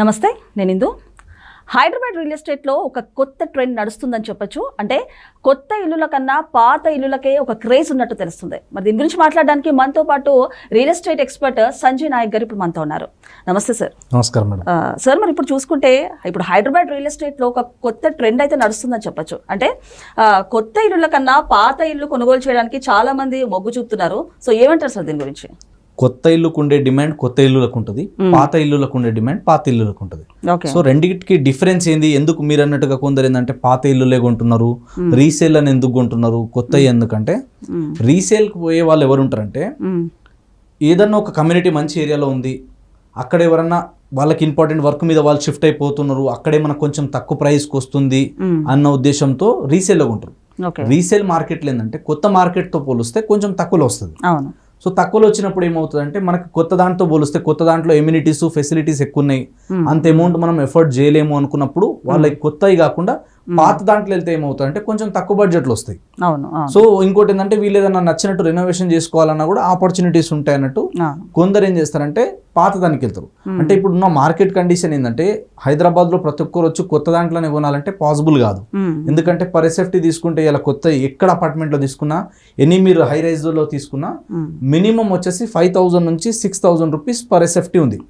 నమస్తే, నేను ఇందు. హైదరాబాద్ రియల్ ఎస్టేట్లో ఒక కొత్త ట్రెండ్ నడుస్తుందని చెప్పొచ్చు. అంటే కొత్త ఇల్లుల కన్నా పాత ఇల్లులకే ఒక క్రేజ్ ఉన్నట్టు తెలుస్తుంది. మరి దీని గురించి మాట్లాడడానికి మనతో పాటు real estate expert Sanjay Nayak గారు ఇప్పుడు మనతో ఉన్నారు. నమస్తే సార్. నమస్కారం మేడం. సార్, మరి ఇప్పుడు చూసుకుంటే ఇప్పుడు హైదరాబాద్ రియల్ ఎస్టేట్లో ఒక కొత్త ట్రెండ్ అయితే నడుస్తుందని చెప్పొచ్చు. అంటే కొత్త ఇల్లుల కన్నా పాత ఇల్లు కొనుగోలు చేయడానికి చాలా మంది మొగ్గు చూపుతున్నారు. సో ఏమంటారు సార్ దీని గురించి? కొత్త ఇల్లుకు ఉండే డిమాండ్ కొత్త ఇల్లులకు ఉంటుంది, పాత ఇల్లులకు ఉండే డిమాండ్ పాత ఇల్లులకు ఉంటుంది. సో రెండింటికి డిఫరెన్స్ ఏంది? ఎందుకు మీరు అన్నట్టుగా కొందరు ఏంటంటే పాత ఇల్లులే కొంటున్నారు, రీసేల్ అని ఎందుకు కొంటున్నారు, కొత్త ఎందుకంటే రీసేల్కి పోయే వాళ్ళు ఎవరు ఉంటారంటే ఏదన్నా ఒక కమ్యూనిటీ మంచి ఏరియాలో ఉంది, అక్కడ ఎవరన్నా వాళ్ళకి ఇంపార్టెంట్ వర్క్ మీద వాళ్ళు షిఫ్ట్ అయిపోతున్నారు, అక్కడే మనకు కొంచెం తక్కువ ప్రైస్కి వస్తుంది అన్న ఉద్దేశంతో రీసేల్లో కొంటారు. రీసేల్ మార్కెట్లో ఏంటంటే కొత్త మార్కెట్తో పోలిస్తే కొంచెం తక్కువలో వస్తుంది. సో తక్కువలో వచ్చినప్పుడు ఏమవుతుందంటే మనకి కొత్త దాంట్లో పోలిస్తే కొత్త దాంట్లో ఎమ్యూనిటీస్ ఫెసిలిటీస్ ఎక్కువ ఉన్నాయి, అంత అమౌంట్ మనం ఎఫర్ట్ చేయలేము అనుకున్నప్పుడు వాళ్ళకి కొత్తవి కాకుండా పాత దాంట్లో వెళ్తే ఏమవుతుందంటే కొంచెం తక్కువ బడ్జెట్లు వస్తాయి. సో ఇంకోటి ఏంటంటే వీళ్ళు ఏదైనా నచ్చినట్టు రెనోవేషన్ చేసుకోవాలన్నా కూడా ఆపర్చునిటీస్ ఉంటాయి అన్నట్టు కొందరు ఏం చేస్తారంటే పాత దానికి వెళ్తారు. అంటే ఇప్పుడు ఉన్న మార్కెట్ కండిషన్ ఏంటంటే హైదరాబాద్ లో ప్రతి ఒక్కరు వచ్చి కొత్త దాంట్లోనే కొనాలంటే పాసిబుల్ కాదు. ఎందుకంటే పర్ ఎస్ఎఫ్టీ తీసుకుంటే ఇలా కొత్త ఎక్కడ అపార్ట్మెంట్ లో తీసుకున్నా, ఎనీ మీరు హై రైజ్ లో తీసుకున్నా మినిమం వచ్చేసి 5,000 నుంచి 6,000 రూపీస్ పర్ ఎస్ఎఫ్టీ ఉంది.